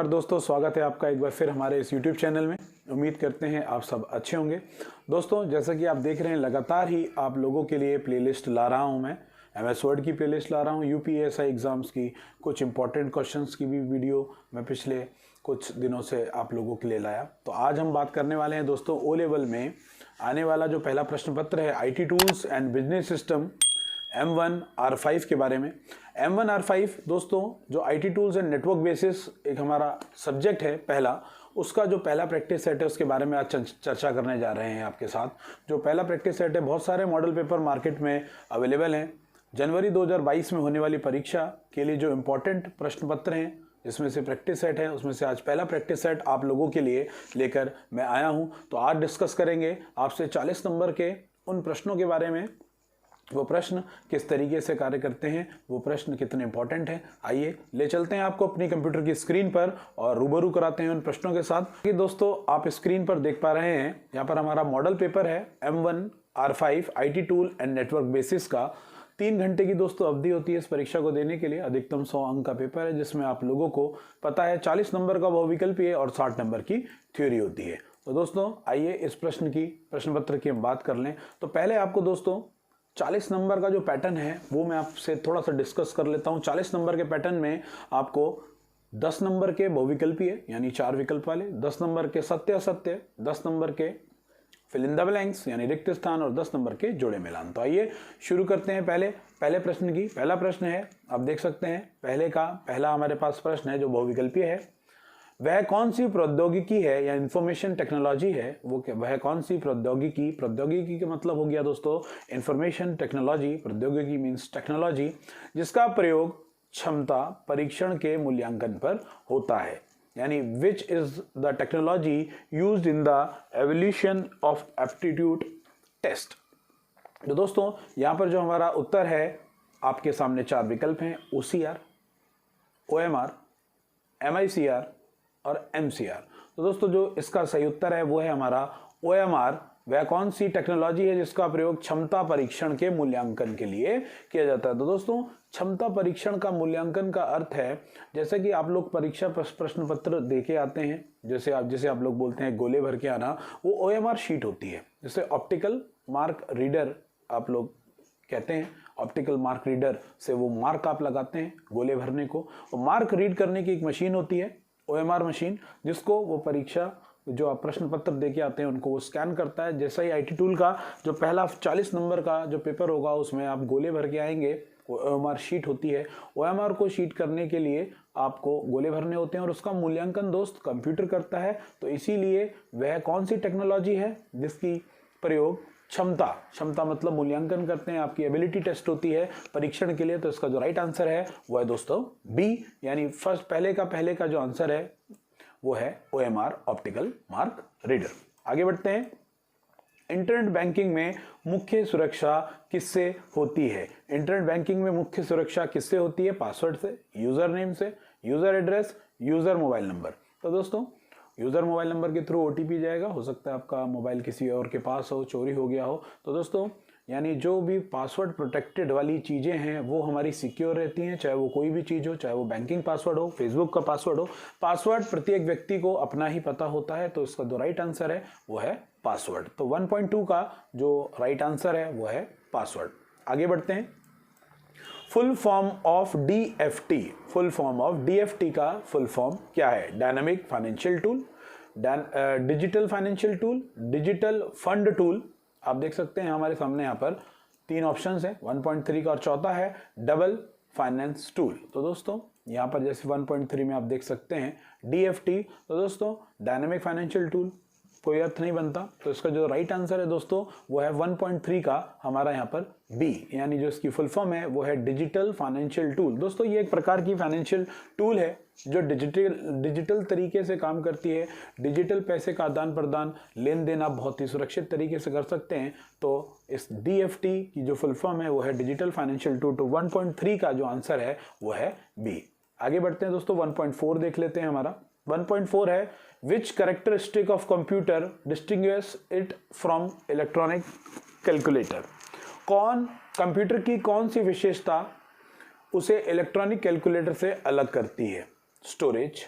नमस्कार दोस्तों, स्वागत है आपका एक बार फिर हमारे इस YouTube चैनल में। उम्मीद करते हैं आप सब अच्छे होंगे। दोस्तों, जैसा कि आप देख रहे हैं, लगातार ही आप लोगों के लिए प्लेलिस्ट ला रहा हूं। मैं MS वर्ड की प्लेलिस्ट ला रहा हूं, UPSI एग्ज़ाम्स की कुछ इंपॉर्टेंट क्वेश्चंस की भी वीडियो मैं पिछले कुछ दिनों से आप लोगों के लिए लाया। तो आज हम बात करने वाले हैं दोस्तों O लेवल में आने वाला जो पहला प्रश्न पत्र है IT tools and business system M1 R5 के बारे में। M1 R5 दोस्तों जो IT tools and network basis एक हमारा सब्जेक्ट है पहला, उसका जो पहला प्रैक्टिस सेट है उसके बारे में आज चर्चा करने जा रहे हैं आपके साथ। जो पहला प्रैक्टिस सेट है, बहुत सारे मॉडल पेपर मार्केट में अवेलेबल हैं। जनवरी 2022 में होने वाली परीक्षा के लिए जो इम्पोर्टेंट प्रश्न पत्र हैं जिसमें से प्रैक्टिस सेट है, उसमें से आज पहला प्रैक्टिस सेट आप लोगों के लिए लेकर मैं आया हूं। तो आज डिस्कस करेंगे आपसे 40 नंबर के उन प्रश्नों के बारे में, वो प्रश्न किस तरीके से कार्य करते हैं, वो प्रश्न कितने इंपॉर्टेंट हैं। आइए ले चलते हैं आपको अपनी कंप्यूटर की स्क्रीन पर और रूबरू कराते हैं उन प्रश्नों के साथ। कि दोस्तों आप स्क्रीन पर देख पा रहे हैं, यहाँ पर हमारा मॉडल पेपर है M1 R5 IT tool and network basis का। 3 घंटे की दोस्तों अवधि होती है इस परीक्षा को देने के लिए। अधिकतम 100 अंक का पेपर है जिसमें आप लोगों को पता है 40 नंबर का बहुविकल्पीय और 60 नंबर की थ्योरी होती है। तो दोस्तों आइए इस प्रश्न पत्र की हम बात कर लें। तो पहले आपको दोस्तों 40 नंबर का जो पैटर्न है वो मैं आपसे थोड़ा सा डिस्कस कर लेता हूं। 40 नंबर के पैटर्न में आपको 10 नंबर के बहुविकल्पीय यानी 4 विकल्प वाले, 10 नंबर के सत्य असत्य, 10 नंबर के फिल इन द ब्लैंक्स यानी रिक्त स्थान और 10 नंबर के जोड़े मिलान। तो आइए शुरू करते हैं पहले प्रश्न की। पहला प्रश्न है, आप देख सकते हैं पहला हमारे पास प्रश्न है जो बहुविकल्पीय है। वह कौन सी प्रौद्योगिकी है या इंफॉर्मेशन टेक्नोलॉजी है, वह कौन सी प्रौद्योगिकी का मतलब हो गया दोस्तों इंफॉर्मेशन टेक्नोलॉजी। प्रौद्योगिकी मीन्स टेक्नोलॉजी जिसका प्रयोग क्षमता परीक्षण के मूल्यांकन पर होता है, यानी which is the technology used in the evaluation of aptitude test. तो दोस्तों यहां पर जो हमारा उत्तर है, आपके सामने 4 विकल्प हैं, OCR, OMR, MICR और MCR। तो दोस्तों जो इसका सही उत्तर है वो है हमारा OMR। वह कौन सी टेक्नोलॉजी है जिसका प्रयोग क्षमता परीक्षण के मूल्यांकन के लिए किया जाता है। तो दोस्तों क्षमता परीक्षण का मूल्यांकन का अर्थ है, जैसे कि आप लोग परीक्षा प्रश्न पत्र दे के आते हैं, जैसे आप लोग बोलते हैं गोले भर के आना, वो OMR शीट होती है, जिसे ऑप्टिकल मार्क रीडर आप लोग कहते हैं। ऑप्टिकल मार्क रीडर से वो मार्क आप लगाते हैं गोले भरने को। मार्क रीड करने की एक मशीन होती है OMR मशीन, जिसको वो परीक्षा जो आप प्रश्न पत्र देके आते हैं उनको वो स्कैन करता है। जैसा ही IT टूल का जो पहला 40 नंबर का जो पेपर होगा उसमें आप गोले भर के आएंगे, वो OMR शीट होती है। OMR को शीट करने के लिए आपको गोले भरने होते हैं और उसका मूल्यांकन दोस्त कंप्यूटर करता है। तो इसीलिए वह कौन सी टेक्नोलॉजी है जिसकी प्रयोग क्षमता मतलब मूल्यांकन करते हैं, आपकी एबिलिटी टेस्ट होती है परीक्षण के लिए। तो इसका जो राइट आंसर है वो है दोस्तों B, यानी पहले का जो आंसर है वो है OMR ऑप्टिकल मार्क रीडर। आगे बढ़ते हैं। इंटरनेट बैंकिंग में मुख्य सुरक्षा किससे होती है। इंटरनेट बैंकिंग में मुख्य सुरक्षा किससे होती है। पासवर्ड से, यूजर नेम से, user address, user mobile number. तो दोस्तों यूजर मोबाइल नंबर के थ्रू OTP जाएगा, हो सकता है आपका मोबाइल किसी और के पास हो, चोरी हो गया हो। तो दोस्तों यानी जो भी पासवर्ड प्रोटेक्टेड वाली चीज़ें हैं वो हमारी सिक्योर रहती हैं, चाहे वो कोई भी चीज़ हो, चाहे वो बैंकिंग पासवर्ड हो, फेसबुक का पासवर्ड हो। पासवर्ड प्रत्येक व्यक्ति को अपना ही पता होता है, तो इसका जो राइट आंसर है वो है पासवर्ड। तो 1.2 का जो राइट आंसर है वो है पासवर्ड। आगे बढ़ते हैं। फुल फॉर्म ऑफ DFT का फुल फॉर्म क्या है। Dynamic financial tool, digital financial tool, digital fund tool. आप देख सकते हैं हमारे सामने यहाँ पर 3 ऑप्शंस हैं 1.3 का, और चौथा है डबल फाइनेंस टूल। तो दोस्तों यहाँ पर जैसे 1.3 में आप देख सकते हैं DFT, तो दोस्तों डायनामिक फाइनेंशियल टूल कोई अर्थ नहीं बनता। तो इसका जो राइट आंसर है दोस्तों वो है 1.3 का हमारा यहाँ पर B, यानी जो इसकी फुल फॉर्म है वो है डिजिटल फाइनेंशियल टूल। दोस्तों ये एक प्रकार की फाइनेंशियल टूल है जो डिजिटल तरीके से काम करती है। डिजिटल पैसे का आदान प्रदान, लेन देन आप बहुत ही सुरक्षित तरीके से कर सकते हैं। तो इस DFT की जो फुल फॉर्म है वो है डिजिटल फाइनेंशियल टूल। तो 1.3 का जो आंसर है वो है B। आगे बढ़ते हैं दोस्तों, 1.4 देख लेते हैं। हमारा 1.4 है which characteristic of computer distinguish it from electronic calculator. Computer की कौन सी विशेषता उसे इलेक्ट्रॉनिक कैलकुलेटर से अलग करती है। स्टोरेज,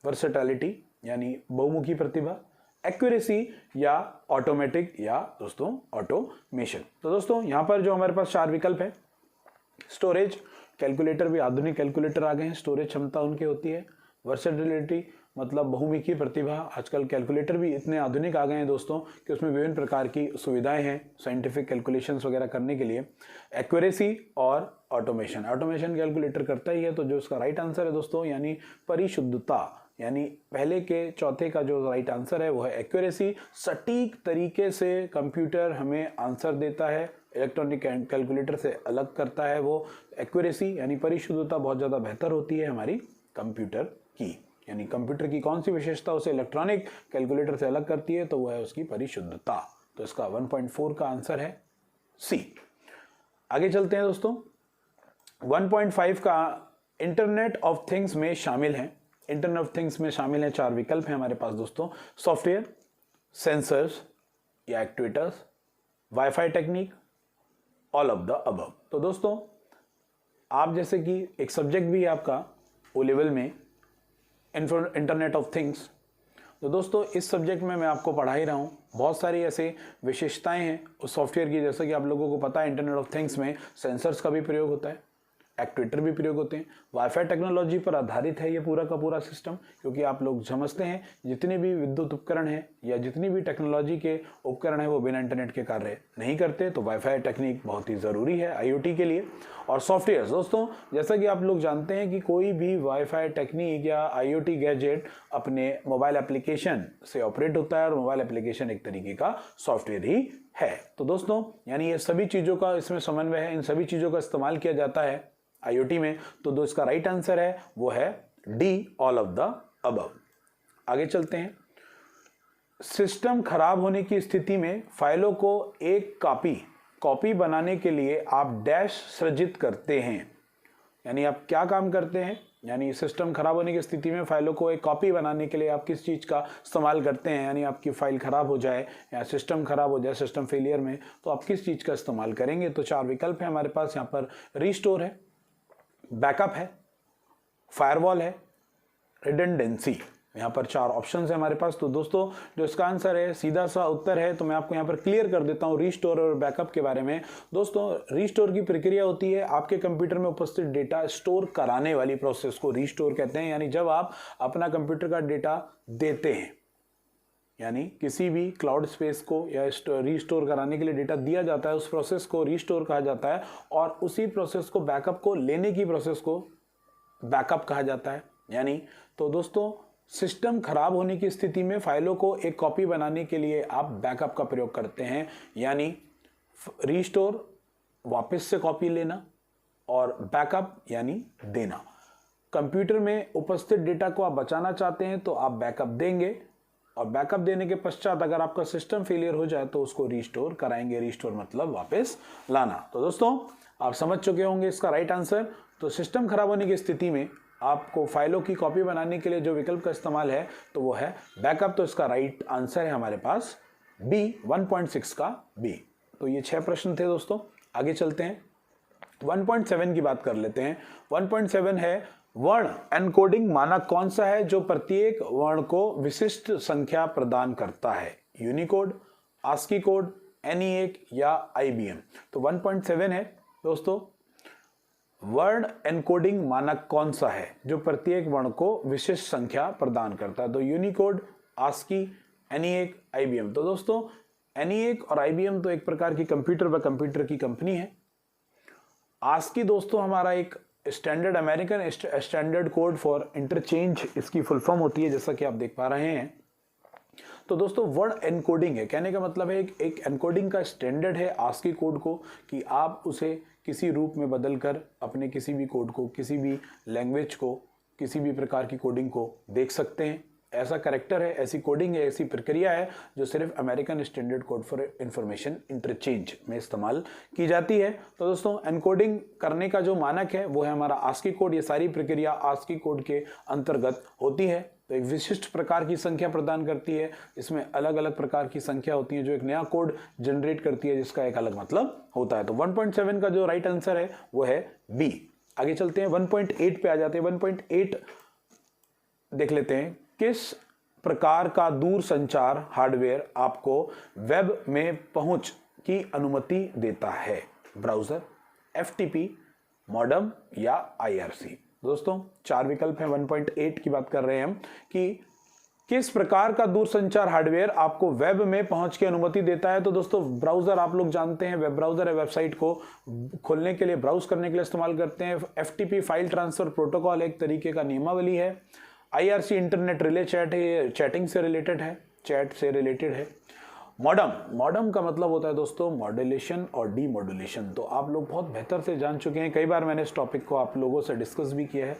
वर्सेटैलिटी यानी बहुमुखी प्रतिभा, एक्यूरेसी या ऑटोमेटिक या दोस्तों ऑटोमेशन। तो दोस्तों यहाँ पर जो हमारे पास 4 विकल्प है, स्टोरेज, कैलकुलेटर भी आधुनिक कैलकुलेटर आ गए हैं, स्टोरेज क्षमता उनकी होती है। वर्सेटिलिटी मतलब बहुमुखी प्रतिभा, आजकल कैलकुलेटर भी इतने आधुनिक आ गए हैं दोस्तों कि उसमें विभिन्न प्रकार की सुविधाएं हैं साइंटिफिक कैलकुलेशंस वगैरह करने के लिए। एक्यूरेसी और ऑटोमेशन, ऑटोमेशन कैलकुलेटर करता ही है, तो जो इसका राइट आंसर है दोस्तों यानी परिशुद्धता, यानी पहले के चौथे का जो राइट आंसर है वो है एक्यूरेसी। सटीक तरीके से कंप्यूटर हमें आंसर देता है, इलेक्ट्रॉनिक कैलकुलेटर से अलग करता है वो एक्यूरेसी, यानी परिशुद्धता बहुत ज़्यादा बेहतर होती है हमारी कंप्यूटर की। यानी कंप्यूटर की कौन सी विशेषता उसे इलेक्ट्रॉनिक कैलकुलेटर से अलग करती है, तो वह है उसकी परिशुद्धता। तो इसका 1.4 का आंसर है सी। आगे चलते हैं दोस्तों, 1.5 का इंटरनेट ऑफ थिंग्स में शामिल है। इंटरनेट ऑफ थिंग्स में शामिल है 4 विकल्प हैं हमारे पास दोस्तों, सॉफ्टवेयर, सेंसर्स या actuators, wifi technique, all of the above. तो दोस्तों आप जैसे कि एक सब्जेक्ट भी है आपका ओ लेवल में इंटरनेट ऑफ थिंग्स, तो दोस्तों इस सब्जेक्ट में मैं आपको पढ़ा ही रहा हूँ। बहुत सारी ऐसे विशेषताएं हैं उस सॉफ्टवेयर की, जैसे कि आप लोगों को पता है इंटरनेट ऑफ थिंग्स में सेंसर्स का भी प्रयोग होता है, एक्ट्यूएटर भी प्रयोग होते हैं, वाईफाई टेक्नोलॉजी पर आधारित है ये पूरा का पूरा सिस्टम, क्योंकि आप लोग समझते हैं जितने भी विद्युत उपकरण हैं या जितनी भी टेक्नोलॉजी के उपकरण हैं वो बिना इंटरनेट के कार्य नहीं करते, तो वाईफाई टेक्निक बहुत ही ज़रूरी है आईओटी के लिए। और सॉफ्टवेयर दोस्तों, जैसा कि आप लोग जानते हैं कि कोई भी वाईफाई टेक्निक या आईओटी गैजेट अपने मोबाइल एप्लीकेशन से ऑपरेट होता है, और मोबाइल एप्लीकेशन एक तरीके का सॉफ्टवेयर ही है। तो दोस्तों यानी ये सभी चीज़ों का इसमें समन्वय है, इन सभी चीज़ों का इस्तेमाल किया जाता है आईओटी में। तो जो इसका राइट आंसर है वो है D, all of the above. आगे चलते हैं, सिस्टम खराब होने की स्थिति में फाइलों को एक कॉपी बनाने के लिए आप डैश सृजित करते हैं। यानी आप क्या काम करते हैं, यानी सिस्टम खराब होने की स्थिति में फाइलों को एक कॉपी बनाने के लिए आप किस चीज़ का इस्तेमाल करते हैं, यानी आपकी फाइल खराब हो जाए या सिस्टम खराब हो जाए सिस्टम फेलियर में, तो आप किस चीज़ का इस्तेमाल करेंगे। तो 4 विकल्प है हमारे पास, यहाँ पर रीस्टोर है, बैकअप है, फायरवॉल है, रिडंडेंसी। यहाँ पर 4 ऑप्शंस है हमारे पास। तो दोस्तों जो इसका आंसर है सीधा सा उत्तर है, तो मैं आपको यहाँ पर क्लियर कर देता हूँ रीस्टोर और बैकअप के बारे में। दोस्तों रीस्टोर की प्रक्रिया होती है आपके कंप्यूटर में उपस्थित डेटा स्टोर कराने वाली प्रोसेस को रीस्टोर कहते हैं। यानी जब आप अपना कंप्यूटर का डेटा देते हैं, यानी किसी भी क्लाउड स्पेस को या रीस्टोर कराने के लिए डेटा दिया जाता है, उस प्रोसेस को रीस्टोर कहा जाता है, और उसी प्रोसेस को बैकअप को लेने की प्रोसेस को बैकअप कहा जाता है। यानी तो दोस्तों सिस्टम खराब होने की स्थिति में फाइलों को एक कॉपी बनाने के लिए आप बैकअप का प्रयोग करते हैं, यानी रीस्टोर वापस से कॉपी लेना और बैकअप यानी देना। कंप्यूटर में उपस्थित डेटा को आप बचाना चाहते हैं तो आप बैकअप देंगे, और बैकअप देने के पश्चात अगर आपका सिस्टम फेलियर हो जाए तो उसको रीस्टोर कराएंगे। रीस्टोर मतलब वापस लाना। तो दोस्तों आप समझ चुके होंगे इसका राइट आंसर। तो सिस्टम खराब होने की स्थिति में आपको फाइलों की कॉपी बनाने के लिए जो विकल्प का इस्तेमाल है तो वो है बैकअप। तो इसका राइट आंसर है हमारे पास बी, 1.6 का बी। तो ये 6 प्रश्न थे दोस्तों। आगे चलते हैं, 1.7 की बात कर लेते हैं। 1.7 है वर्ण एनकोडिंग मानक कौन सा है जो प्रत्येक वर्ण को विशिष्ट संख्या प्रदान करता है, यूनिकोड, आस्की कोड, NE1 या IBM। तो 1.7 है दोस्तों, वर्ण एनकोडिंग मानक कौन सा है जो प्रत्येक वर्ण को विशिष्ट संख्या प्रदान करता है। तो यूनिकोड, आस्की, NE1, IBM। तो दोस्तों NE1 और IBM तो एक प्रकार की कंप्यूटर व कंप्यूटर की कंपनी है। आस्की दोस्तों हमारा एक standard American standard code for interchange इसकी फुल फॉर्म होती है, जैसा कि आप देख पा रहे हैं। तो दोस्तों वर्ण एनकोडिंग है, कहने का मतलब है एक एनकोडिंग का स्टैंडर्ड है आस्की कोड को, कि आप उसे किसी रूप में बदलकर अपने किसी भी कोड को, किसी भी लैंग्वेज को, किसी भी प्रकार की कोडिंग को देख सकते हैं। ऐसा कैरेक्टर है, ऐसी कोडिंग है, ऐसी प्रक्रिया है जो सिर्फ American standard code for information interchange में इस्तेमाल की जाती है। तो दोस्तों एनकोडिंग करने का जो मानक है वो है हमारा आस्की कोड। ये सारी प्रक्रिया आस्की कोड के अंतर्गत होती है। तो एक विशिष्ट प्रकार की संख्या प्रदान करती है, इसमें अलग अलग प्रकार की संख्या होती है जो एक नया कोड जनरेट करती है जिसका एक अलग मतलब होता है। तो 1.7 का जो राइट आंसर है वो है बी। आगे चलते हैं, 1.8 पे आ जाते हैं। 1.8 देख लेते हैं, किस प्रकार का दूर संचार हार्डवेयर आपको वेब में पहुंच की अनुमति देता है? ब्राउजर, एफटीपी, मॉडेम या आईआरसी। दोस्तों 4 विकल्प हैं। 1.8 की बात कर रहे हैं हम कि किस प्रकार का दूरसंचार हार्डवेयर आपको वेब में पहुंच की अनुमति देता है। तो दोस्तों ब्राउजर आप लोग जानते हैं, वेब ब्राउजर है, वेबसाइट को खोलने के लिए, ब्राउज करने के लिए इस्तेमाल करते हैं। एफटीपी फाइल ट्रांसफर प्रोटोकॉल एक तरीके का नियमावली है। आईआरसी इंटरनेट रिले चैट है, ये चैटिंग से रिलेटेड है, चैट से रिलेटेड है। मॉडेम का मतलब होता है दोस्तों मॉड्यूलेशन और डीमॉड्यूलेशन। तो आप लोग बहुत बेहतर से जान चुके हैं, कई बार मैंने इस टॉपिक को आप लोगों से डिस्कस भी किया है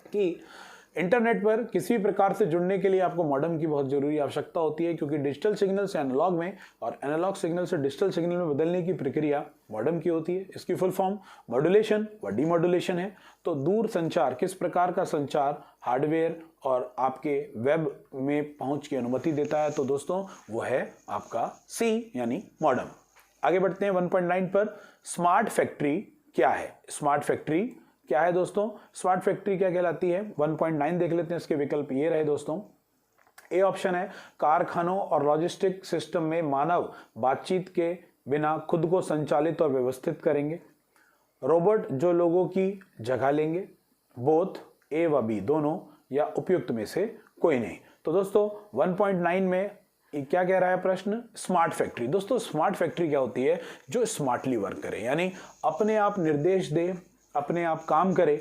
कि इंटरनेट पर किसी भी प्रकार से जुड़ने के लिए आपको मॉडेम की बहुत जरूरी आवश्यकता होती है, क्योंकि डिजिटल सिग्नल से एनालॉग में और एनालॉग सिग्नल से डिजिटल सिग्नल में बदलने की प्रक्रिया मॉडेम की होती है। इसकी फुल फॉर्म मॉड्यूलेशन व डीमॉड्यूलेशन है। तो दूर संचार, किस प्रकार का संचार हार्डवेयर और आपके वेब में पहुंच की अनुमति देता है? तो दोस्तों वो है आपका सी यानी मॉडेम। आगे बढ़ते हैं 1.9 पर। स्मार्ट फैक्ट्री क्या है? स्मार्ट फैक्ट्री क्या है दोस्तों? स्मार्ट फैक्ट्री क्या कहलाती है? 1.9 देख लेते हैं, इसके विकल्प ये रहे दोस्तों। ए ऑप्शन है, कारखानों और लॉजिस्टिक सिस्टम में मानव बातचीत के बिना खुद को संचालित और व्यवस्थित करेंगे। रोबोट जो लोगों की जगह लेंगे। बोथ, ए व बी दोनों, या उपयुक्त में से कोई नहीं। तो दोस्तों 1.9 में क्या कह रहा है प्रश्न? Smart factory. दोस्तों स्मार्ट फैक्ट्री क्या होती है? जो स्मार्टली वर्क करे, यानी अपने आप निर्देश दे, अपने आप काम करे,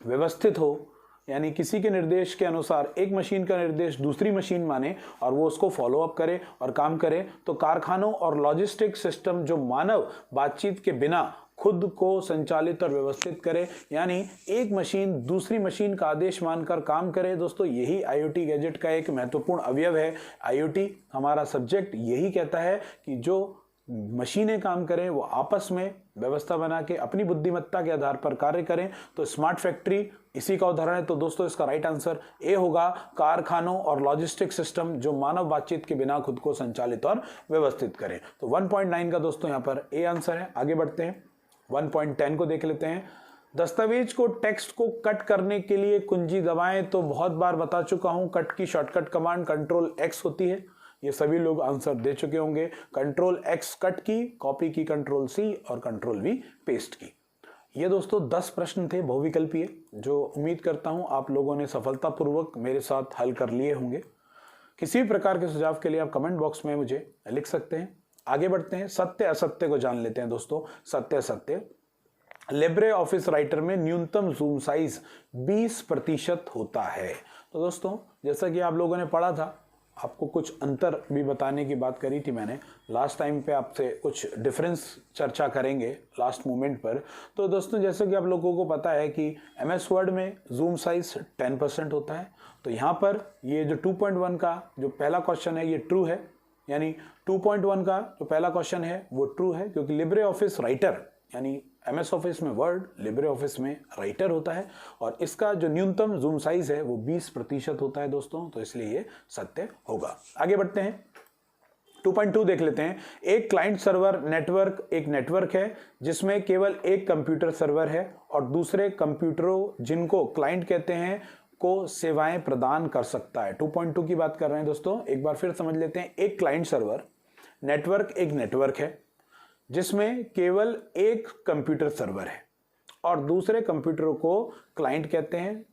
व्यवस्थित हो, यानी किसी के निर्देश के अनुसार एक मशीन का निर्देश दूसरी मशीन माने और वो उसको फॉलो अप करे और काम करे। तो कारखानों और लॉजिस्टिक सिस्टम जो मानव बातचीत के बिना खुद को संचालित और व्यवस्थित करे, यानी एक मशीन दूसरी मशीन का आदेश मानकर काम करे। दोस्तों यही आईओटी गैजेट का एक महत्वपूर्ण अवयव है। आईओटी हमारा सब्जेक्ट यही कहता है कि जो मशीनें काम करें वो आपस में व्यवस्था बना के अपनी बुद्धिमत्ता के आधार पर कार्य करें। तो स्मार्ट फैक्ट्री इसी का उदाहरण है। तो दोस्तों इसका राइट आंसर ए होगा, कारखानों और लॉजिस्टिक सिस्टम जो मानव बातचीत के बिना खुद को संचालित और व्यवस्थित करें। तो 1.9 का दोस्तों यहाँ पर ए आंसर है। आगे बढ़ते हैं 1.10 को देख लेते हैं। दस्तावेज को टेक्स्ट को कट करने के लिए कुंजी दबाएं। तो बहुत बार बता चुका हूं, कट की शॉर्टकट कमांड कंट्रोल एक्स होती है। ये सभी लोग आंसर दे चुके होंगे। कंट्रोल एक्स कट की, कॉपी की कंट्रोल सी और कंट्रोल वी पेस्ट की। ये दोस्तों 10 प्रश्न थे बहुविकल्पीय, जो उम्मीद करता हूं आप लोगों ने सफलतापूर्वक मेरे साथ हल कर लिए होंगे। किसी भी प्रकार के सुझाव के लिए आप कमेंट बॉक्स में मुझे लिख सकते हैं। आगे बढ़ते हैं, सत्य असत्य को जान लेते हैं दोस्तों। सत्य असत्य, लिब्रे ऑफिस राइटर में न्यूनतम जूम साइज 20% होता है। तो दोस्तों जैसा कि आप लोगों ने पढ़ा था, आपको कुछ अंतर भी बताने की बात करी थी मैंने लास्ट टाइम पे, आपसे कुछ डिफरेंस चर्चा करेंगे लास्ट मोमेंट पर। तो दोस्तों जैसे कि आप लोगों को पता है कि एमएस वर्ड में जूम साइज 10% होता है। तो यहाँ पर ये जो 2.1 का जो पहला क्वेश्चन है ये ट्रू है, यानी 2.1 का जो पहला क्वेश्चन है वो ट्रू है, क्योंकि लिब्रे ऑफिस राइटर यानी एमएस ऑफिस में वर्ड, लिब्रे ऑफिस में राइटर होता है, और इसका जो न्यूनतम जूम साइज है वो 20% होता है दोस्तों। तो इसलिए ये सत्य होगा। आगे बढ़ते हैं 2.2 देख लेते हैं। एक क्लाइंट सर्वर नेटवर्क एक नेटवर्क है जिसमें केवल एक कंप्यूटर सर्वर है और दूसरे कंप्यूटरों जिनको क्लाइंट कहते हैं को सेवाएं प्रदान कर सकता है। 2.2 की बात कर रहे हैं दोस्तों, एक बार फिर समझ लेते हैं। एक क्लाइंट सर्वर नेटवर्क एक नेटवर्क है जिसमें केवल एक कंप्यूटर सर्वर है और दूसरे कंप्यूटरों को क्लाइंट कहते हैं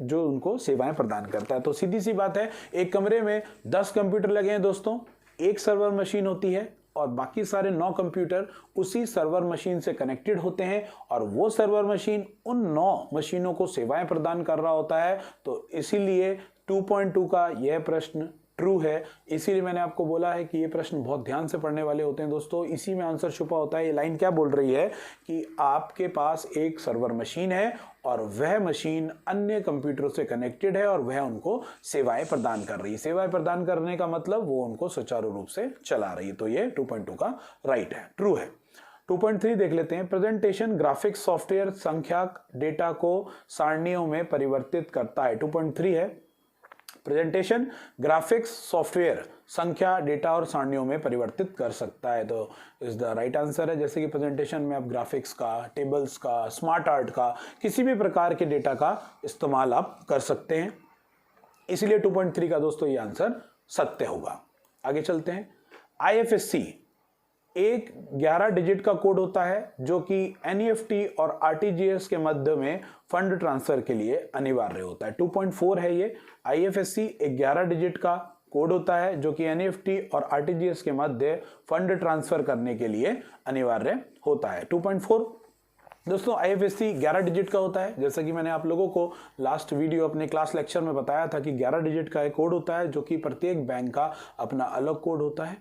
जो उनको सेवाएं प्रदान करता है। तो सीधी सी बात है, एक कमरे में 10 कंप्यूटर लगे हैं दोस्तों, एक सर्वर मशीन होती है और बाकी सारे 9 कंप्यूटर उसी सर्वर मशीन से कनेक्टेड होते हैं और वो सर्वर मशीन उन 9 मशीनों को सेवाएं प्रदान कर रहा होता है। तो इसीलिए 2.2 का यह प्रश्न ट्रू है। इसीलिए मैंने आपको बोला है कि ये प्रश्न बहुत ध्यान से पढ़ने वाले होते हैं दोस्तों, इसी में आंसर छुपा होता है। ये लाइन क्या बोल रही है कि आपके पास एक सर्वर मशीन है और वह मशीन अन्य कंप्यूटरों से कनेक्टेड है और वह उनको सेवाएं प्रदान कर रही है। सेवाएं प्रदान करने का मतलब वो उनको सुचारू रूप से चला रही है। तो ये 2.2 का राइट है, ट्रू है। 2.3 देख लेते हैं। प्रेजेंटेशन ग्राफिक्स सॉफ्टवेयर संख्यक डेटा को सारणियों में परिवर्तित करता है। 2.3 है, प्रेजेंटेशन ग्राफिक्स सॉफ्टवेयर संख्या डेटा और सारणियों में परिवर्तित कर सकता है। तो इस द राइट आंसर है, जैसे कि प्रेजेंटेशन में आप ग्राफिक्स का, टेबल्स का, स्मार्ट आर्ट का, किसी भी प्रकार के डेटा का इस्तेमाल आप कर सकते हैं। इसलिए 2.3 का दोस्तों ये आंसर सत्य होगा। आगे चलते हैं। IFSC एक 11 डिजिट का कोड होता है जो कि NEFT और RTGS के मध्य में फंड ट्रांसफर के लिए अनिवार्य होता है। 2.4 है ये। IFSC एक 11 डिजिट का कोड होता है जो कि NEFT और RTGS के मध्य फंड ट्रांसफर करने के लिए अनिवार्य होता है। 2.4 दोस्तों IFSC 11 डिजिट का होता है। जैसा कि मैंने आप लोगों को लास्ट वीडियो अपने क्लास लेक्चर में बताया था कि 11 डिजिट का एक कोड होता है जो कि प्रत्येक बैंक का अपना अलग कोड होता है।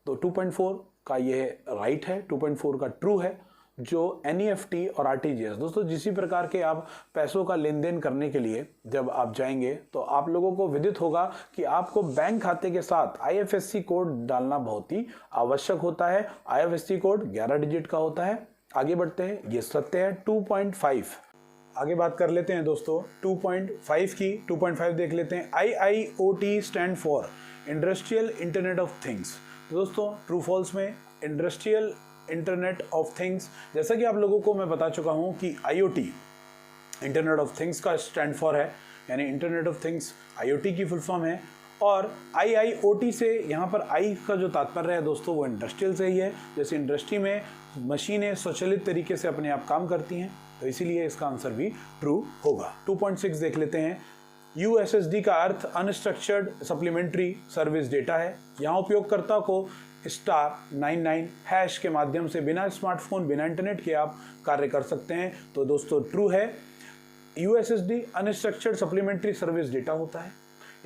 तो 2.4 का ये राइट है, 2.4 का ट्रू है। जो NEFT और RTGS दोस्तों जिसी प्रकार के आप पैसों का लेन देन करने के लिए जब आप जाएंगे तो आप लोगों को विदित होगा कि आपको बैंक खाते के साथ IFSC कोड डालना बहुत ही आवश्यक होता है। IFSC कोड 11 डिजिट का होता है। आगे बढ़ते हैं, ये सत्य है। 2.5 आगे बात कर लेते हैं दोस्तों 2.5 की। 2.5 देख लेते हैं। IIoT stand for industrial internet of things. दोस्तों ट्रू फॉल्स में इंडस्ट्रियल इंटरनेट ऑफ थिंग्स, जैसा कि आप लोगों को मैं बता चुका हूं कि IoT इंटरनेट ऑफ थिंग्स का स्टैंड फॉर है, यानी इंटरनेट ऑफ थिंग्स IoT की फुल फॉर्म है। और IIoT से यहाँ पर आई का जो तात्पर्य है दोस्तों वो इंडस्ट्रियल से ही है। जैसे इंडस्ट्री में मशीनें स्वचालित तरीके से अपने आप काम करती हैं, तो इसीलिए इसका आंसर भी ट्रू होगा। 2.6 देख लेते हैं। USSD का अर्थ अनस्ट्रक्चर्ड सप्लीमेंट्री सर्विस डेटा है। यहाँ उपयोगकर्ता को *99# के माध्यम से बिना स्मार्टफोन बिना इंटरनेट के आप कार्य कर सकते हैं। तो दोस्तों ट्रू है। USSD unstructured supplementary service data होता है,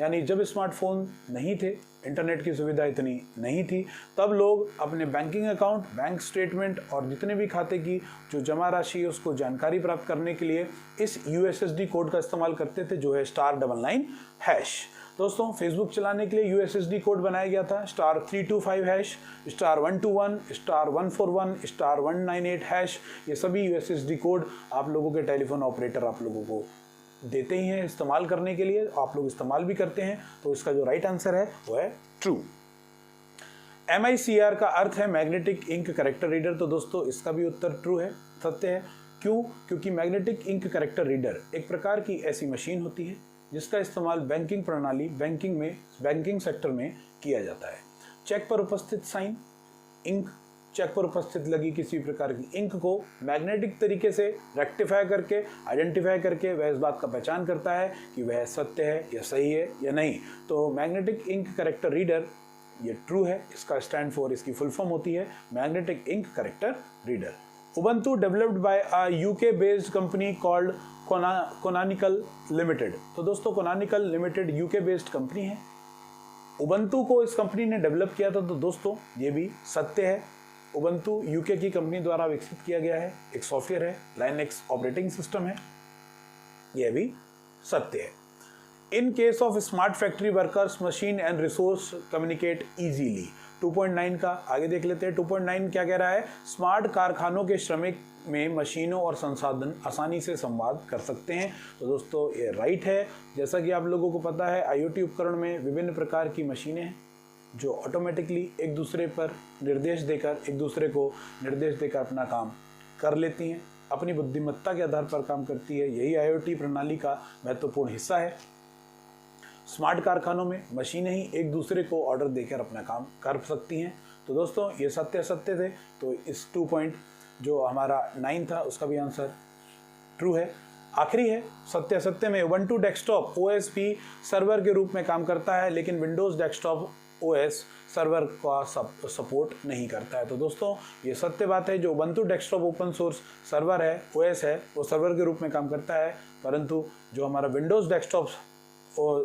यानी जब स्मार्टफोन नहीं थे, इंटरनेट की सुविधा इतनी नहीं थी, तब लोग अपने बैंकिंग अकाउंट, बैंक स्टेटमेंट और जितने भी खाते की जो जमा राशि है उसको जानकारी प्राप्त करने के लिए इस USSD कोड का इस्तेमाल करते थे जो है *99#। दोस्तों फेसबुक चलाने के लिए USSD कोड बनाया गया था *325#, *121, *141, *198#। ये सभी USSD कोड आप लोगों के टेलीफोन ऑपरेटर आप लोगों को देते ही हैं इस्तेमाल करने के लिए, आप लोग इस्तेमाल भी करते हैं। तो इसका जो राइट आंसर है वो है ट्रू। MICR का अर्थ है मैग्नेटिक इंक कैरेक्टर रीडर। तो दोस्तों इसका भी उत्तर ट्रू है, सत्य है। क्यों? क्योंकि मैग्नेटिक इंक कैरेक्टर रीडर एक प्रकार की ऐसी मशीन होती है जिसका इस्तेमाल बैंकिंग प्रणाली, बैंकिंग सेक्टर में किया जाता है। चेक पर उपस्थित साइन, इंक, चेक पर उपस्थित लगी किसी प्रकार की इंक को मैग्नेटिक तरीके से रेक्टिफाई करके, आइडेंटिफाई करके वह इस बात का पहचान करता है कि वह सत्य है या सही है या नहीं। तो मैग्नेटिक इंक कैरेक्टर रीडर ये ट्रू है। इसका स्टैंड फॉर, इसकी फुल फॉर्म होती है magnetic ink character reader. Ubuntu developed by a UK based company called Canonical Limited. तो दोस्तों Canonical Limited UK based company है। उबंटू को इस कंपनी ने डेवलप किया था। तो दोस्तों ये भी सत्य है। उबंटू UK की कंपनी द्वारा विकसित किया गया है, एक सॉफ्टवेयर है, लाइनक्स ऑपरेटिंग सिस्टम है। यह भी सत्य है। In case of smart factory workers machine and resource communicate easily. 2.9 का आगे देख लेते हैं। 2.9 क्या कह रहा है? स्मार्ट कारखानों के श्रमिक में मशीनों और संसाधन आसानी से संवाद कर सकते हैं। तो दोस्तों ये राइट है। जैसा कि आप लोगों को पता है IoT उपकरण में विभिन्न प्रकार की मशीनें हैं जो ऑटोमेटिकली एक दूसरे पर निर्देश देकर, एक दूसरे को निर्देश देकर अपना काम कर लेती हैं, अपनी बुद्धिमत्ता के आधार पर काम करती है। यही IoT प्रणाली का महत्वपूर्ण हिस्सा है। स्मार्ट कारखानों में मशीनें ही एक दूसरे को ऑर्डर देकर अपना काम कर सकती हैं। तो दोस्तों ये सत्य थे। तो इस 2. हमारा 9 था उसका भी आंसर ट्रू है। आखिरी है सत्य में। उबंटू डेस्कटॉप OS भी सर्वर के रूप में काम करता है, लेकिन विंडोज़ डेस्कटॉप OS सर्वर का सपोर्ट नहीं करता है। तो दोस्तों ये सत्य बात है। जो Ubuntu desktop open source server है, OS है, वो सर्वर के रूप में काम करता है, परंतु जो हमारा विंडोज़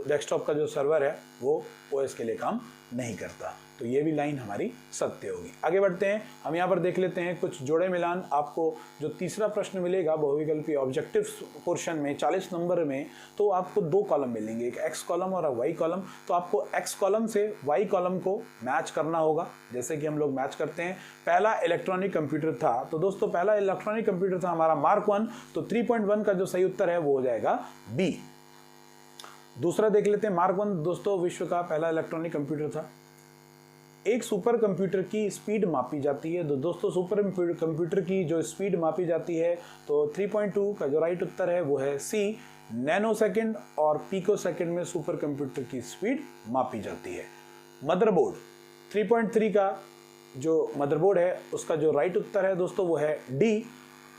डेस्कटॉप का जो सर्वर है वो OS के लिए काम नहीं करता। तो ये भी लाइन हमारी सत्य होगी। आगे बढ़ते हैं। हम यहाँ पर देख लेते हैं कुछ जोड़े मिलान। आपको जो तीसरा प्रश्न मिलेगा बहुविकल्पीय ऑब्जेक्टिव पोर्शन में 40 नंबर में, तो आपको 2 कॉलम मिलेंगे, एक X कॉलम और Y कॉलम। तो आपको X कॉलम से Y कॉलम को मैच करना होगा, जैसे कि हम लोग मैच करते हैं। पहला इलेक्ट्रॉनिक कंप्यूटर था। तो दोस्तों पहला इलेक्ट्रॉनिक कंप्यूटर था हमारा Mark 1। तो 3.1 का जो सही उत्तर है वो हो जाएगा B। दूसरा देख लेते हैं मार्क 1 दोस्तों, विश्व का पहला इलेक्ट्रॉनिक कंप्यूटर था। एक सुपर कंप्यूटर की स्पीड मापी जाती है। तो दोस्तों सुपर कंप्यूटर की जो स्पीड मापी जाती है तो 3.2 का जो राइट उत्तर है वो है सी, नैनो सेकेंड और पिको सेकेंड में सुपर कंप्यूटर की स्पीड मापी जाती है। मदरबोर्ड 3.3 का जो मदरबोर्ड है उसका जो राइट उत्तर है दोस्तों वो है D,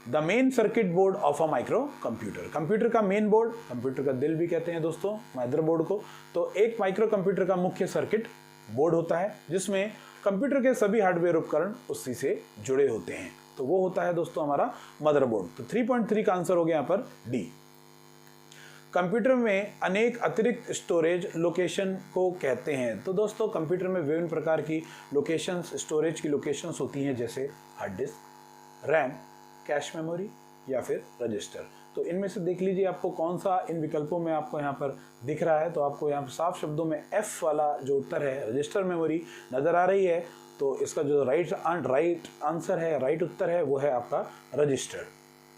the main circuit board of a micro computer. Computer का मेन बोर्ड, कंप्यूटर का दिल भी कहते हैं दोस्तों मदरबोर्ड को। तो एक माइक्रो कंप्यूटर का मुख्य सर्किट बोर्ड होता है जिसमें कंप्यूटर के सभी हार्डवेयर उपकरण उसी से जुड़े होते हैं, तो वो होता है दोस्तों हमारा मदरबोर्ड। तो 3.3 का आंसर हो गया यहाँ पर डी। कंप्यूटर में अनेक अतिरिक्त स्टोरेज लोकेशन को कहते हैं। तो दोस्तों कंप्यूटर में विभिन्न प्रकार की लोकेशंस, स्टोरेज की लोकेशंस होती हैं, जैसे hard disk, RAM, cache memory या फिर रजिस्टर। तो इनमें से देख लीजिए आपको कौन सा इन विकल्पों में आपको यहाँ पर दिख रहा है। तो आपको यहाँ पर साफ शब्दों में एफ वाला जो उत्तर है रजिस्टर मेमोरी नजर आ रही है। तो इसका जो राइट आंसर है, राइट उत्तर है वो है आपका रजिस्टर,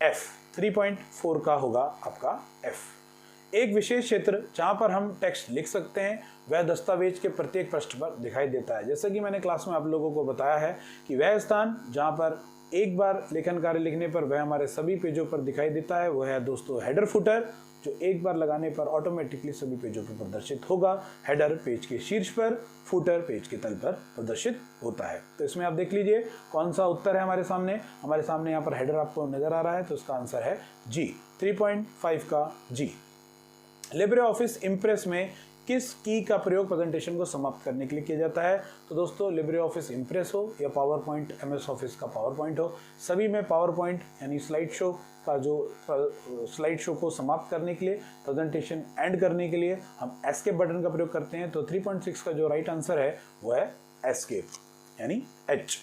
एफ। 3.4 का होगा आपका एफ। एक विशेष क्षेत्र जहाँ पर हम टेक्स्ट लिख सकते हैं वह दस्तावेज के प्रत्येक पृष्ठ पर दिखाई देता है। जैसे कि मैंने क्लास में आप लोगों को बताया है कि वह स्थान जहाँ पर एक बार लेखन कार्य लिखने पर वह हमारे सभी पेजों पर दिखाई देता है वह है दोस्तों हेडर फुटर, जो एक बार लगाने पर ऑटोमेटिकली सभी पेजों पर प्रदर्शित होगा। हेडर पेज के शीर्ष पर, फुटर पेज के तल पर प्रदर्शित होता है। तो इसमें आप देख लीजिए कौन सा उत्तर है हमारे सामने यहाँ पर हेडर आपको नजर आ रहा है, तो इसका आंसर है जी, 3.5 का जी। लिब्रे ऑफिस इम्प्रेस में किस की का प्रयोग प्रेजेंटेशन को समाप्त करने के लिए किया जाता है। तो दोस्तों लिब्रे ऑफिस इम्प्रेस हो या पावर पॉइंट, MS ऑफिस का पावर पॉइंट हो, सभी में पावर पॉइंट यानी स्लाइड शो का जो स्लाइड शो को समाप्त करने के लिए, प्रेजेंटेशन एंड करने के लिए हम एस्केप बटन का प्रयोग करते हैं। तो 3.6 का जो राइट आंसर है वो है एस्केप यानी H।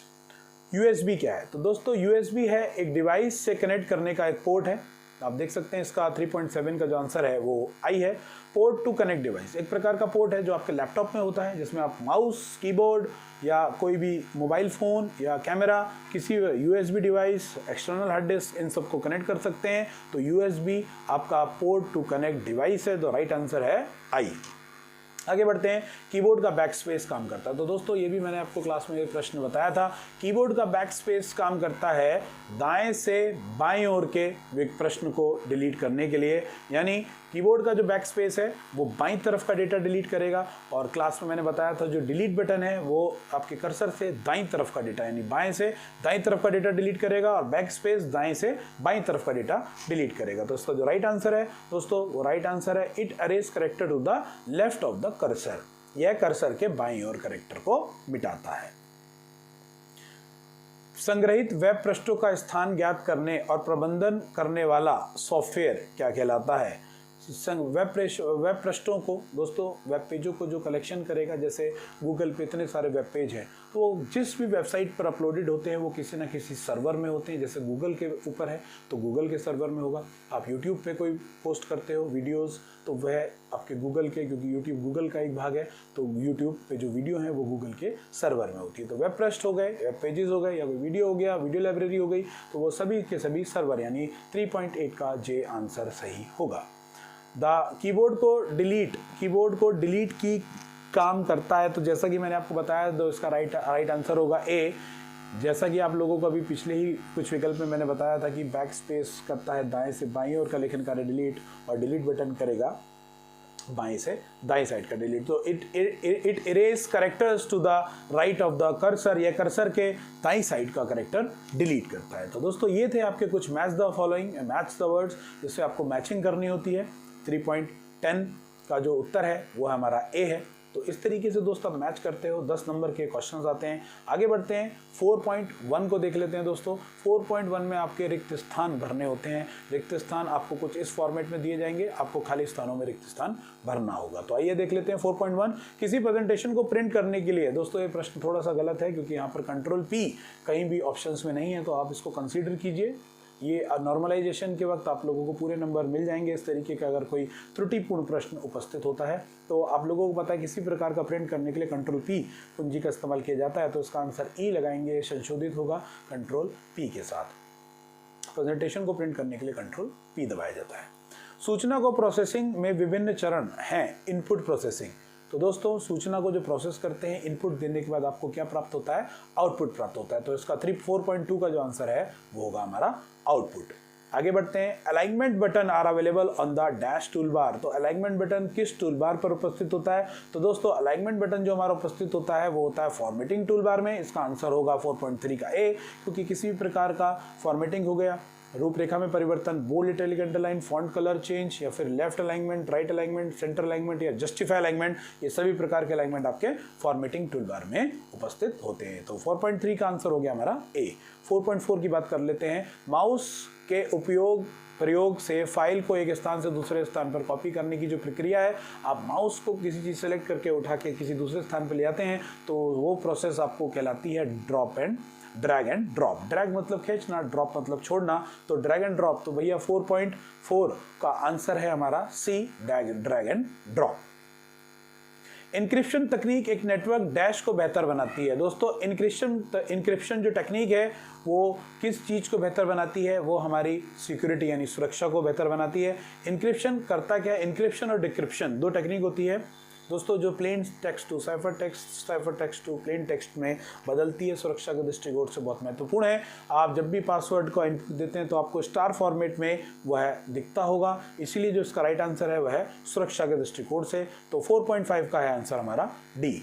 USB क्या है? तो दोस्तों USB है एक डिवाइस से कनेक्ट करने का एक पोर्ट है। आप देख सकते हैं इसका 3.7 का जो आंसर है वो आई है। पोर्ट टू कनेक्ट डिवाइस एक प्रकार का पोर्ट है जो आपके लैपटॉप में होता है, जिसमें आप माउस, कीबोर्ड या कोई भी मोबाइल फ़ोन या कैमरा, किसी USB device, external hard disk, इन सबको कनेक्ट कर सकते हैं। तो USB आपका पोर्ट टू कनेक्ट डिवाइस है, तो राइट आंसर है आई। आगे बढ़ते हैं, कीबोर्ड का बैक स्पेस काम करता है। तो दोस्तों ये भी मैंने आपको क्लास में एक प्रश्न बताया था। कीबोर्ड का बैक स्पेस काम करता है दाएं से बाएं ओर के प्रश्न को डिलीट करने के लिए, यानी कीबोर्ड का जो बैक स्पेस है वो बाईं तरफ का डेटा डिलीट करेगा। और क्लास में मैंने बताया था जो डिलीट बटन है वो आपके कर्सर से दाईं तरफ का डेटा यानी बाएं से दाईं तरफ का डेटा डिलीट करेगा और बैक स्पेस दाएं से बाईं तरफ का डेटा डिलीट करेगा। तो इसका जो राइट आंसर है दोस्तों वो राइट आंसर है it erases character to the left of the cursor. यह कर्सर के बाईं ओर करेक्टर को मिटाता है। संग्रहित वेब पृष्ठों का स्थान ज्ञात करने और प्रबंधन करने वाला सॉफ्टवेयर क्या कहलाता है? वेब पृष्ठों को दोस्तों, वेब पेजों को जो कलेक्शन करेगा, जैसे गूगल पे इतने सारे वेब पेज हैं, तो वो जिस भी वेबसाइट पर अपलोडेड होते हैं वो किसी ना किसी सर्वर में होते हैं। जैसे गूगल के ऊपर है तो गूगल के सर्वर में होगा। आप यूट्यूब पे कोई पोस्ट करते हो वीडियोस तो वह आपके गूगल के, क्योंकि यूट्यूब गूगल का एक भाग है, तो यूट्यूब पे जो वीडियो है वो गूगल के सर्वर में होती है। तो वेब पृष्ठ हो गए, वेब पेजेस हो गए, या कोई वीडियो हो गया, वीडियो लाइब्रेरी हो गई, तो वो सभी के सभी सर्वर, यानी 3.8 का जे आंसर सही होगा। कीबोर्ड को डिलीट की काम करता है। तो जैसा कि मैंने आपको बताया, तो इसका राइट आंसर होगा ए। जैसा कि आप लोगों को अभी पिछले ही कुछ विकल्प में मैंने बताया था कि बैक स्पेस करता है दाएं से बाईं ओर का लेखन कार्य डिलीट, और डिलीट बटन करेगा बाएं से दाएं साइड का डिलीट। तो it erase characters to the right of the cursor, यह कर्सर के दाईं साइड का करेक्टर डिलीट करता है। तो दोस्तों ये थे आपके कुछ match the following, match the words, जिससे आपको मैचिंग करनी होती है। 3.10 का जो उत्तर है वो हमारा ए है। तो इस तरीके से दोस्तों आप मैच करते हो, 10 नंबर के क्वेश्चंस आते हैं। आगे बढ़ते हैं, 4.1 को देख लेते हैं दोस्तों। 4.1 में आपके रिक्त स्थान भरने होते हैं। रिक्त स्थान आपको कुछ इस फॉर्मेट में दिए जाएंगे, आपको खाली स्थानों में रिक्त स्थान भरना होगा। तो आइए देख लेते हैं 4.1। किसी प्रेजेंटेशन को प्रिंट करने के लिए, दोस्तों ये प्रश्न थोड़ा सा गलत है क्योंकि यहाँ पर कंट्रोल P कहीं भी ऑप्शंस में नहीं है, तो आप इसको कंसिडर कीजिए। ये नॉर्मलाइजेशन के वक्त आप लोगों को पूरे नंबर मिल जाएंगे। इस तरीके का अगर कोई त्रुटिपूर्ण प्रश्न उपस्थित होता है तो आप लोगों को पता है किसी प्रकार का प्रिंट करने के लिए कंट्रोल P कुंजी का इस्तेमाल किया जाता है। तो इसका आंसर ई लगाएंगे, संशोधित होगा कंट्रोल P के साथ। प्रेजेंटेशन को प्रिंट करने के लिए कंट्रोल P दबाया जाता है। सूचना को प्रोसेसिंग में विभिन्न चरण हैं। इनपुट प्रोसेसिंग, तो दोस्तों सूचना को जो प्रोसेस करते हैं, इनपुट देने के बाद आपको क्या प्राप्त होता है, आउटपुट प्राप्त होता है। तो इसका 4.2 का जो आंसर है वो होगा हमारा आउटपुट। आगे बढ़ते हैं। Alignment button are available on the dash tool bar. तो अलाइनमेंट बटन किस टूल बार पर उपस्थित होता है? तो दोस्तों अलाइनमेंट बटन जो हमारा उपस्थित होता है वो होता है फॉर्मेटिंग टूल बार में। इसका आंसर होगा 4.3 का ए, क्योंकि किसी भी प्रकार का फॉर्मेटिंग हो गया, रूपरेखा में परिवर्तन, bold italic underline, font colour change, या फिर left alignment, right alignment, centre alignment या जस्टिफाई अलाइनमेंट, ये सभी प्रकार के अलाइनमेंट आपके फॉर्मेटिंग टूल बार में उपस्थित होते हैं। तो 4.3 का आंसर हो गया हमारा ए। 4.4 की बात कर लेते हैं। माउस के प्रयोग से फाइल को एक स्थान से दूसरे स्थान पर कॉपी करने की जो प्रक्रिया है, आप माउस को किसी चीज सेलेक्ट करके उठा के किसी दूसरे स्थान पर ले आते हैं, तो वो प्रोसेस आपको कहलाती है ड्रैग एंड ड्रॉप। ड्रैग मतलब खींचना, ड्रॉप मतलब छोड़ना। तो ड्रैग एंड ड्रॉप, तो भैया 4.4 का आंसर है हमारा सी, ड्रैग एंड ड्रॉप। इंक्रिप्शन तकनीक एक नेटवर्क डैश को बेहतर बनाती है। दोस्तों इंक्रिप्शन जो टेक्निक है वो किस चीज़ को बेहतर बनाती है? वो हमारी सिक्योरिटी यानी सुरक्षा को बेहतर बनाती है। इंक्रिप्शन करता क्या है? इंक्रिप्शन और डिक्रिप्शन दो टेक्निक होती है दोस्तों, जो plain text to cipher text to plain text में बदलती है, सुरक्षा के दृष्टिकोण से बहुत महत्वपूर्ण है। आप जब भी पासवर्ड को इनपुट देते हैं तो आपको स्टार फॉर्मेट में वह दिखता होगा, इसीलिए जो इसका राइट आंसर है वह है सुरक्षा के दृष्टिकोण से। तो 4.5 का है आंसर हमारा डी।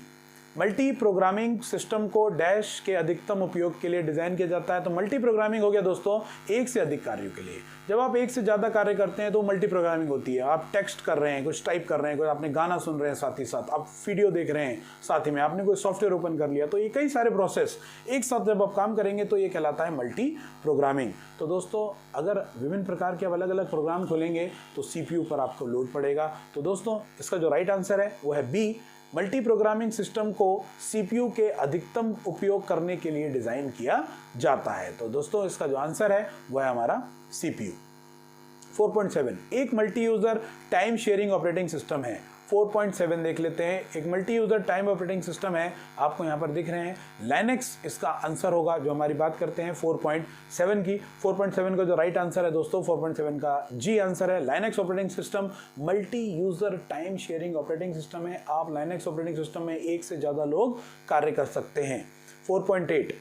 मल्टी प्रोग्रामिंग सिस्टम को डैश के अधिकतम उपयोग के लिए डिजाइन किया जाता है। तो मल्टी प्रोग्रामिंग हो गया दोस्तों एक से अधिक कार्यों के लिए। जब आप एक से ज़्यादा कार्य करते हैं तो मल्टी प्रोग्रामिंग होती है। आप टेक्स्ट कर रहे हैं, कुछ टाइप कर रहे हैं, कोई आपने गाना सुन रहे हैं, साथ ही साथ आप वीडियो देख रहे हैं, साथ ही में आपने कोई सॉफ्टवेयर ओपन कर लिया, तो ये कई सारे प्रोसेस एक साथ जब आप काम करेंगे तो ये कहलाता है मल्टी प्रोग्रामिंग। तो दोस्तों अगर विभिन्न प्रकार के अलग अलग प्रोग्राम खोलेंगे तो CPU पर आपको लोड पड़ेगा। तो दोस्तों इसका जो राइट आंसर है वो है बी। मल्टी प्रोग्रामिंग सिस्टम को CPU के अधिकतम उपयोग करने के लिए डिजाइन किया जाता है। तो दोस्तों इसका जो आंसर है वह है हमारा CPU। 4.7 एक multi user time sharing operating system है। 4.7 देख लेते हैं। एक multi user time operating system है, आपको यहाँ पर दिख रहे हैं लाइनेक्स इसका आंसर होगा, जो हमारी बात करते हैं 4.7 की। 4.7 का जो राइट आंसर है दोस्तों 4.7 का जी आंसर है। Linux operating system multi user time sharing operating system है। आप लाइनेक्स ऑपरेटिंग सिस्टम में एक से ज़्यादा लोग कार्य कर सकते हैं। 4.8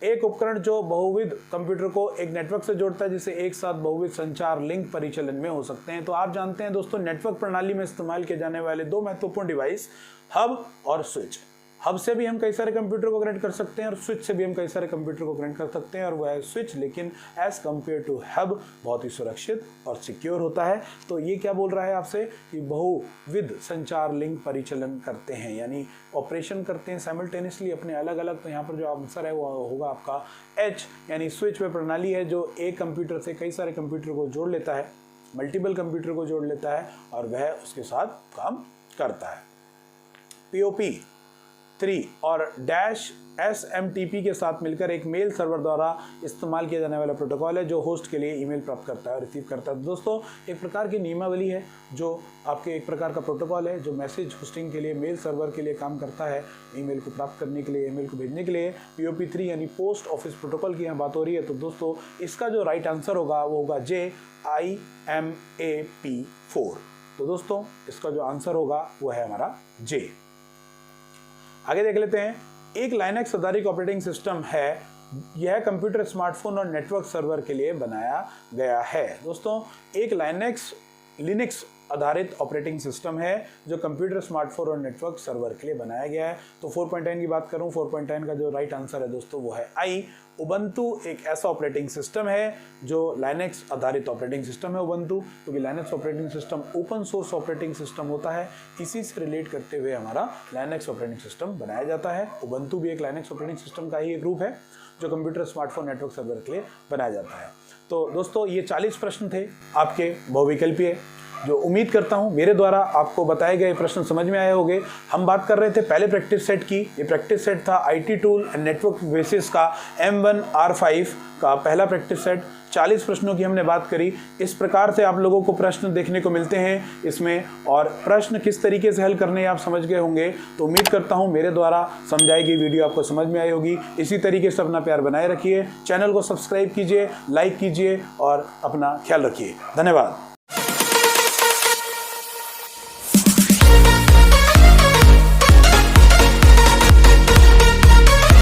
एक उपकरण जो बहुविध कंप्यूटर को एक नेटवर्क से जोड़ता है, जिसे एक साथ बहुविध संचार लिंक परिचालन में हो सकते हैं। तो आप जानते हैं दोस्तों नेटवर्क प्रणाली में इस्तेमाल किए जाने वाले दो महत्वपूर्ण डिवाइस हब और स्विच। हब से भी हम कई सारे कंप्यूटर को कनेक्ट कर सकते हैं और स्विच से भी हम कई सारे कंप्यूटर को कनेक्ट कर सकते हैं, और वह स्विच लेकिन एज कम्पेयर टू हब बहुत ही सुरक्षित और सिक्योर होता है। तो ये क्या बोल रहा है आपसे कि बहुविध संचार लिंक परिचालन करते हैं, यानी ऑपरेशन करते हैं साइमल्टेनियसली अपने अलग अलग। तो यहाँ पर जो आंसर है वो होगा आपका एच, यानी स्विच वह प्रणाली है जो एक कंप्यूटर से कई सारे कंप्यूटर को जोड़ लेता है, मल्टीपल कंप्यूटर को जोड़ लेता है और वह उसके साथ काम करता है। POP3 और -SMTP के साथ मिलकर एक मेल सर्वर द्वारा इस्तेमाल किया जाने वाला प्रोटोकॉल है जो होस्ट के लिए ईमेल प्राप्त करता है और रिसीव करता है। दोस्तों एक प्रकार की नियमावली है जो आपके एक प्रकार का प्रोटोकॉल है जो मैसेज होस्टिंग के लिए मेल सर्वर के लिए काम करता है, ईमेल को प्राप्त करने के लिए, ईमेल को भेजने के लिए। POP3 यानी पोस्ट ऑफिस प्रोटोकॉल की यहाँ बात हो रही है। तो दोस्तों इसका जो राइट आंसर होगा वो होगा JIMAP4। तो दोस्तों इसका जो आंसर होगा वो है हमारा जे। आगे देख लेते हैं। एक लाइनेक्स आधारित ऑपरेटिंग सिस्टम है, यह कंप्यूटर, स्मार्टफोन और नेटवर्क सर्वर के लिए बनाया गया है। दोस्तों एक लिनक्स आधारित ऑपरेटिंग सिस्टम है जो कंप्यूटर, स्मार्टफोन और नेटवर्क सर्वर के लिए बनाया गया है। तो 4.10 की बात करूं, 4.10 का जो राइट आंसर है दोस्तों वो है आई। उबंटू एक ऐसा ऑपरेटिंग सिस्टम है जो लाइनेक्स आधारित ऑपरेटिंग सिस्टम है उबंटू, क्योंकि Linux operating system open source operating system होता है, इसी से रिलेट करते हुए हमारा लाइनेक्स ऑपरेटिंग सिस्टम बनाया जाता है। उबंटू भी एक लाइनेक्स ऑपरेटिंग सिस्टम का ही एक रूप है जो कंप्यूटर, स्मार्टफोन, नेटवर्क सर्वर के लिए बनाया जाता है। तो दोस्तों ये 40 प्रश्न थे आपके बहुविकल्पीय, जो उम्मीद करता हूं मेरे द्वारा आपको बताए गए प्रश्न समझ में आए होंगे। हम बात कर रहे थे पहले प्रैक्टिस सेट की। ये प्रैक्टिस सेट था IT tool and network basis का M1R5 का पहला प्रैक्टिस सेट। 40 प्रश्नों की हमने बात करी। इस प्रकार से आप लोगों को प्रश्न देखने को मिलते हैं इसमें, और प्रश्न किस तरीके से हल करने आप समझ गए होंगे। तो उम्मीद करता हूं मेरे द्वारा समझाई गई वीडियो आपको समझ में आई होगी। इसी तरीके से अपना प्यार बनाए रखिए, चैनल को सब्सक्राइब कीजिए, लाइक कीजिए और अपना ख्याल रखिए। धन्यवाद।